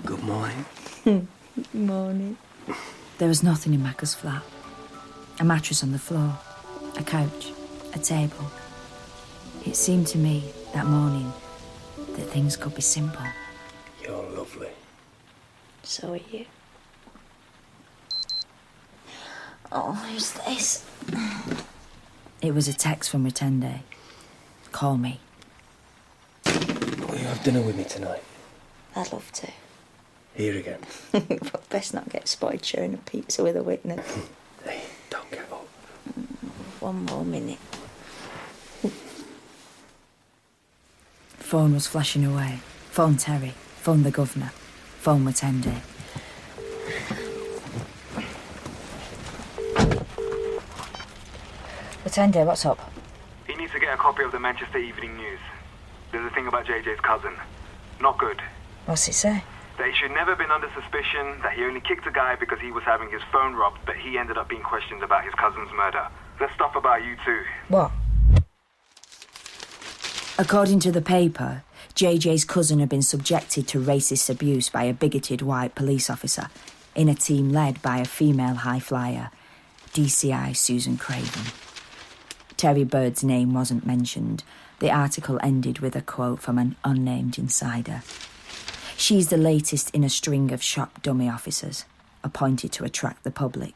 Good morning. Morning. There was nothing in Macca's flat. A mattress on the floor, a couch, a table. It seemed to me that morning that things could be simple. You're lovely. So are you. Oh, who's this? It was a text from Rotende. Call me. Will you have dinner with me tonight? I'd love to. Here again. But best not get spotted sharing a pizza with a witness. Hey, don't get up. One more minute. Phone was flashing away. Phone Terry. Phone the governor. Phone Rotende. Rotende, what's up? He needs to get a copy of the Manchester Evening News. There's a thing about JJ's cousin. Not good. What's it say? That he should never have been under suspicion, that he only kicked a guy because he was having his phone robbed, but he ended up being questioned about his cousin's murder. There's stuff about you too. What? According to the paper, JJ's cousin had been subjected to racist abuse by a bigoted white police officer in a team led by a female high flyer, DCI Susan Craven. Terry Bird's name wasn't mentioned. The article ended with a quote from an unnamed insider. She's the latest in a string of shop dummy officers, appointed to attract the public.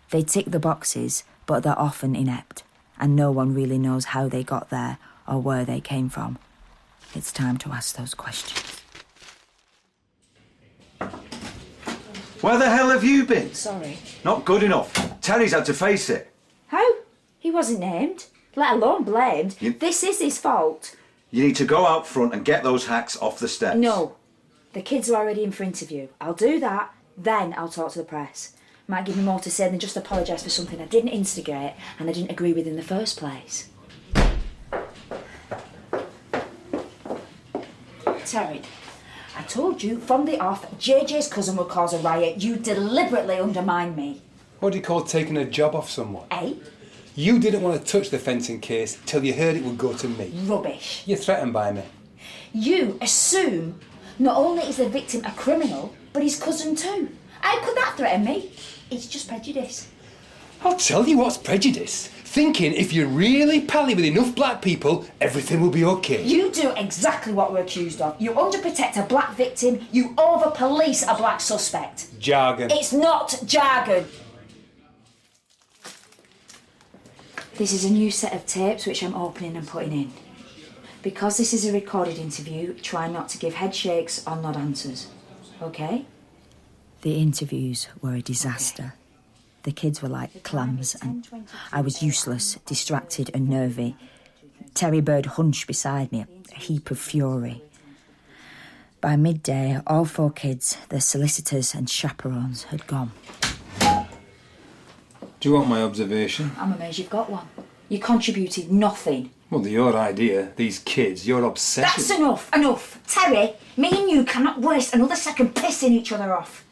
They tick the boxes, but they're often inept, and no one really knows how they got there or where they came from. It's time to ask those questions. Where the hell have you been? Sorry. Not good enough. Terry's had to face it. How? He wasn't named, let alone blamed. This is his fault. You need to go out front and get those hacks off the steps. No. The kids are already in for interview. I'll do that, then I'll talk to the press. Might give me more to say than just apologise for something I didn't instigate and I didn't agree with in the first place. Terry, I told you from the off JJ's cousin would cause a riot. You deliberately undermined me. What do you call taking a job off someone? Eh? You didn't want to touch the fencing case till you heard it would go to me. Rubbish. You're threatened by me. You assume not only is the victim a criminal, but his cousin too. How could that threaten me? It's just prejudice. I'll tell you what's prejudice. Thinking if you're really pally with enough black people, everything will be okay. You do exactly what we're accused of. You underprotect a black victim, you over-police a black suspect. Jargon. It's not jargon. This is a new set of tapes which I'm opening and putting in. Because this is a recorded interview, try not to give head shakes or nod answers. Okay? The interviews were a disaster. Okay. The kids were like clams and I was useless, distracted and nervy. Terry Bird hunched beside me, a heap of fury. By midday, all 4 kids, their solicitors and chaperones had gone. Do you want my observation? I'm amazed you've got one. You contributed nothing. Well, they're your idea, these kids, your obsession. That's enough, enough. Terry, me and you cannot waste another second pissing each other off.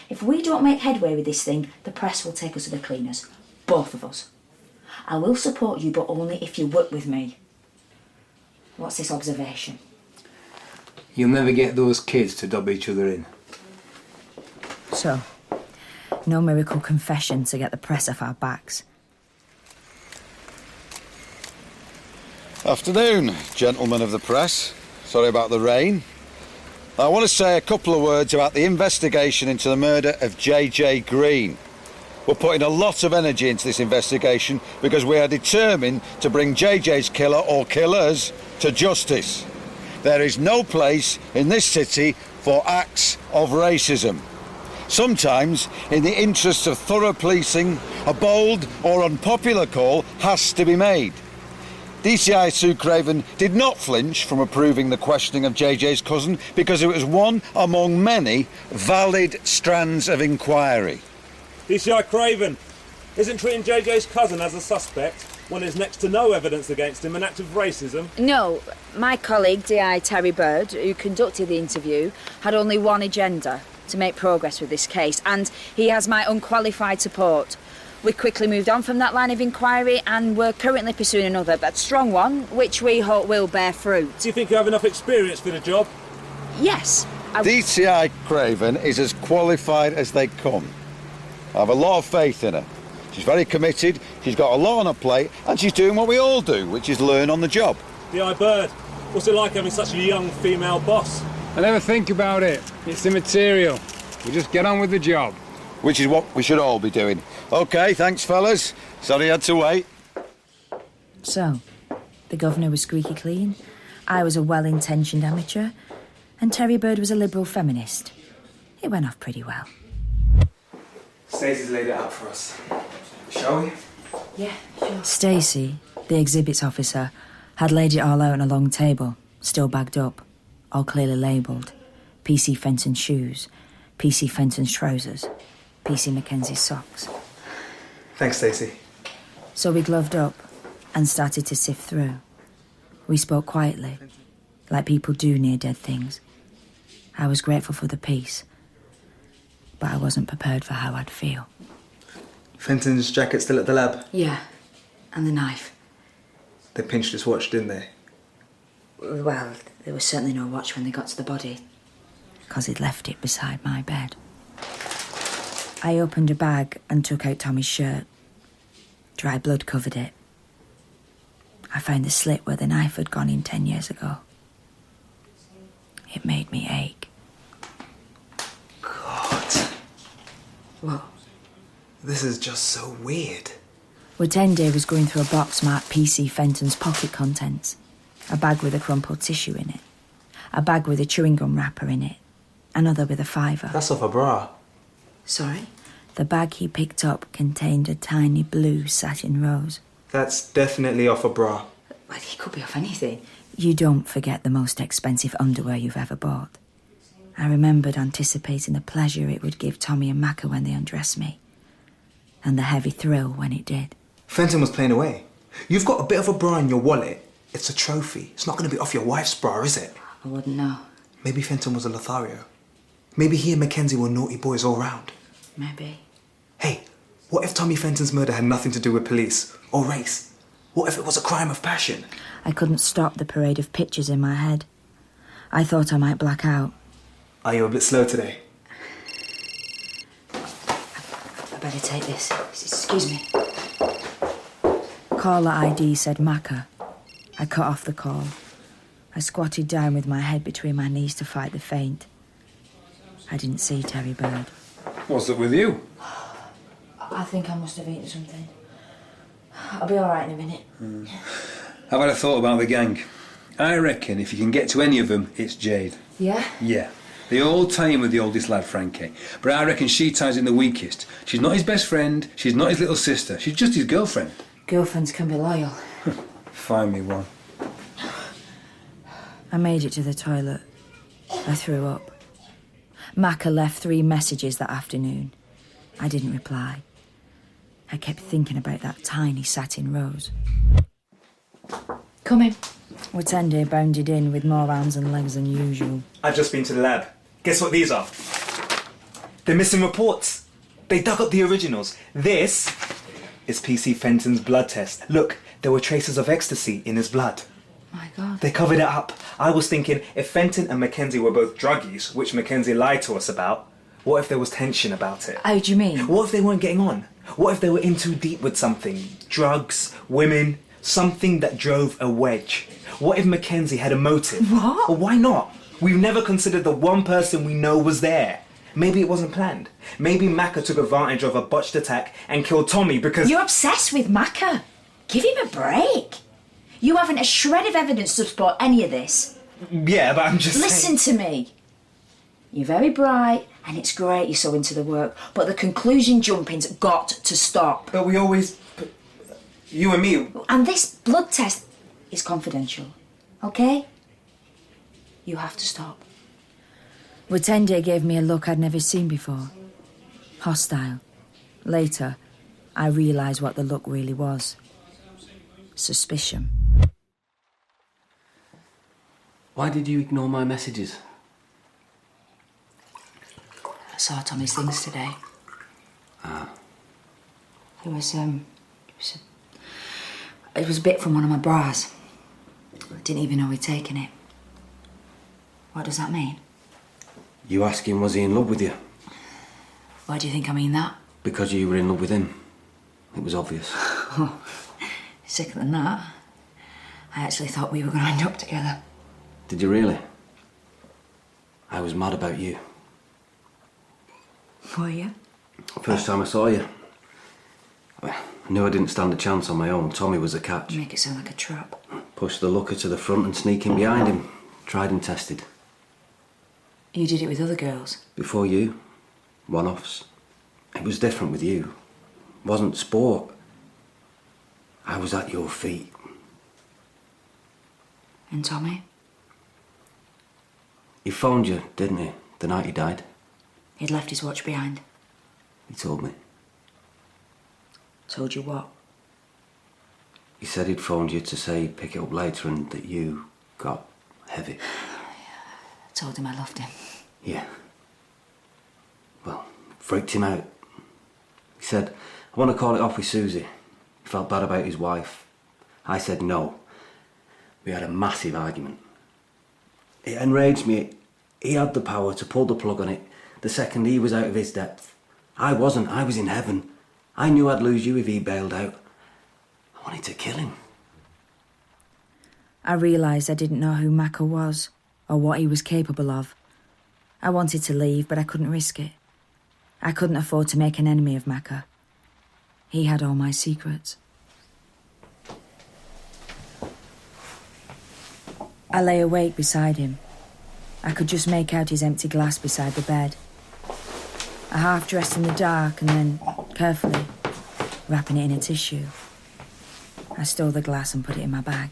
If we don't make headway with this thing, the press will take us to the cleaners. Both of us. I will support you, but only if you work with me. What's this observation? You'll never get those kids to dob each other in. So, no miracle confession to get the press off our backs. Afternoon, gentlemen of the press. Sorry about the rain. I want to say a couple of words about the investigation into the murder of JJ Green. We're putting a lot of energy into this investigation because we are determined to bring JJ's killer or killers to justice. There is no place in this city for acts of racism. Sometimes, in the interests of thorough policing, a bold or unpopular call has to be made. DCI Sue Craven did not flinch from approving the questioning of JJ's cousin because it was one among many valid strands of inquiry. DCI Craven, isn't treating JJ's cousin as a suspect when there's next to no evidence against him an act of racism? No, my colleague, DI Terry Bird, who conducted the interview, had only one agenda: to make progress with this case, and he has my unqualified support. We quickly moved on from that line of inquiry and we're currently pursuing another, but strong one, which we hope will bear fruit. Do you think you have enough experience for the job? Yes. DCI Craven is as qualified as they come. I have a lot of faith in her. She's very committed, she's got a lot on her plate, and she's doing what we all do, which is learn on the job. D.I. Bird, what's it like having such a young female boss? I never think about it. It's immaterial. We just get on with the job. Which is what we should all be doing. OK, thanks, fellas. Sorry you had to wait. So, the governor was squeaky clean, I was a well-intentioned amateur, and Terry Bird was a liberal feminist. It went off pretty well. Stacey's laid it out for us. Shall we? Yeah, sure. Stacey, the exhibits officer, had laid it all out on a long table, still bagged up, all clearly labelled. PC Fenton's shoes, PC Fenton's trousers, PC Mackenzie's socks. Thanks, Stacey. So we gloved up and started to sift through. We spoke quietly, like people do near dead things. I was grateful for the peace, but I wasn't prepared for how I'd feel. Fenton's jacket still at the lab? Yeah, and the knife. They pinched his watch, didn't they? Well, there was certainly no watch when they got to the body, because he'd left it beside my bed. I opened a bag and took out Tommy's shirt. Dry blood covered it. I found the slit where the knife had gone in 10 years ago. It made me ache. God. What? This is just so weird. Watende was going through a box marked PC Fenton's pocket contents. A bag with a crumpled tissue in it. A bag with a chewing gum wrapper in it. Another with a fiver. That's off a bra. Sorry? The bag he picked up contained a tiny blue satin rose. That's definitely off a bra. Well, he could be off anything. You don't forget the most expensive underwear you've ever bought. I remembered anticipating the pleasure it would give Tommy and Macca when they undressed me. And the heavy thrill when it did. Fenton was playing away. You've got a bit of a bra in your wallet. It's a trophy. It's not going to be off your wife's bra, is it? I wouldn't know. Maybe Fenton was a Lothario. Maybe he and Mackenzie were naughty boys all round. Maybe. Hey, what if Tommy Fenton's murder had nothing to do with police or race? What if it was a crime of passion? I couldn't stop the parade of pictures in my head. I thought I might black out. Are you a bit slow today? I better take this. Excuse me. Caller ID said Macca. I cut off the call. I squatted down with my head between my knees to fight the faint. I didn't see Terry Bird. What's up with you? I think I must have eaten something. I'll be all right in a minute. I've had a thought about the gang. I reckon if you can get to any of them, it's Jade. Yeah? Yeah. They all tie in with the oldest lad, Frankie. But I reckon she ties in the weakest. She's not his best friend, she's not his little sister, she's just his girlfriend. Girlfriends can be loyal. Find me one. I made it to the toilet. I threw up. Macca left 3 messages that afternoon. I didn't reply. I kept thinking about that tiny satin rose. Come in. Watende bounded in with more arms and legs than usual. I've just been to the lab. Guess what these are? They're missing reports. They dug up the originals. This is PC Fenton's blood test. Look, there were traces of ecstasy in his blood. My God. They covered it up. I was thinking, if Fenton and Mackenzie were both druggies, which Mackenzie lied to us about, what if there was tension about it? How do you mean? What if they weren't getting on? What if they were in too deep with something? Drugs, women, something that drove a wedge. What if Mackenzie had a motive? What? Well, why not? We've never considered the one person we know was there. Maybe it wasn't planned. Maybe Macca took advantage of a botched attack and killed Tommy because... You're obsessed with Macca. Give him a break. You haven't a shred of evidence to support any of this. Yeah, but I'm just Listen to me. You're very bright, and it's great you're so into the work, but the conclusion jumping's got to stop. But we always... You and me... And this blood test is confidential, okay? You have to stop. Watende gave me a look I'd never seen before. Hostile. Later, I realised what the look really was. Suspicion. Why did you ignore my messages? I saw Tommy's things today. It was a bit from one of my bras. I didn't even know he'd taken it. What does that mean? You ask him, was he in love with you? Why do you think I mean that? Because you were in love with him. It was obvious. Oh, sicker than that. I actually thought we were going to end up together. Did you really? I was mad about you. Were you? First time I saw you. I knew I didn't stand a chance on my own. Tommy was a catch. You make it sound like a trap. Pushed the looker to the front and sneak in behind him. Tried and tested. You did it with other girls. Before you. One-offs. It was different with you. It wasn't sport. I was at your feet. And Tommy? He phoned you, didn't he? The night he died. He'd left his watch behind. He told me. Told you what? He said he'd phoned you to say he'd pick it up later and that you got heavy. I told him I loved him. Yeah. Well, freaked him out. He said, I want to call it off with Susie. He felt bad about his wife. I said no. We had a massive argument. It enraged me. He had the power to pull the plug on it the second he was out of his depth. I wasn't. I was in heaven. I knew I'd lose you if he bailed out. I wanted to kill him. I realised I didn't know who Macca was or what he was capable of. I wanted to leave, but I couldn't risk it. I couldn't afford to make an enemy of Macca. He had all my secrets. I lay awake beside him. I could just make out his empty glass beside the bed. I half-dressed in the dark and then, carefully, wrapping it in a tissue, I stole the glass and put it in my bag.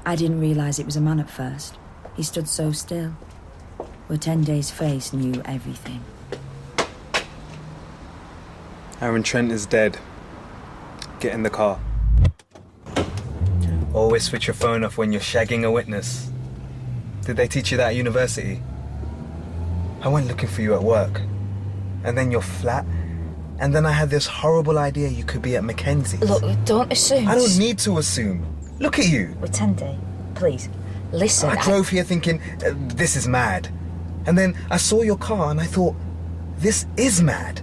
I didn't realise it was a man at first. He stood so still. Wotende's face knew everything. Aaron Trent is dead. Get in the car. Always switch your phone off when you're shagging a witness. Did they teach you that at university? I went looking for you at work. And then you're flat. And then I had this horrible idea you could be at Mackenzie's. Look, don't assume. I don't need to assume. Look at you. Wotende, please, listen. I drove here thinking, this is mad. And then I saw your car and I thought, this is mad.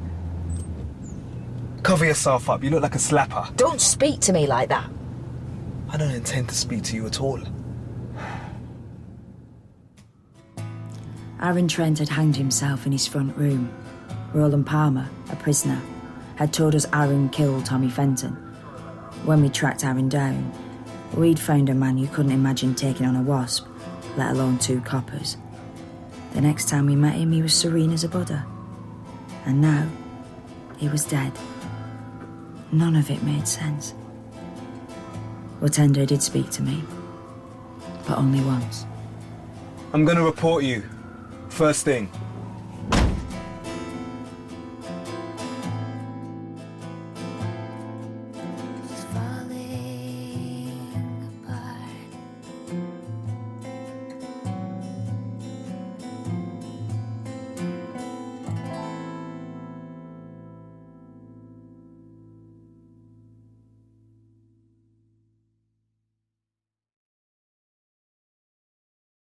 Cover yourself up. You look like a slapper. Don't speak to me like that. I don't intend to speak to you at all. Aaron Trent had hanged himself in his front room. Roland Palmer, a prisoner, had told us Aaron killed Tommy Fenton. When we tracked Aaron down, we'd found a man you couldn't imagine taking on a wasp, let alone 2 coppers. The next time we met him, he was serene as a Buddha. And now, he was dead. None of it made sense. Wotende did speak to me, but only once. I'm gonna report you. First thing.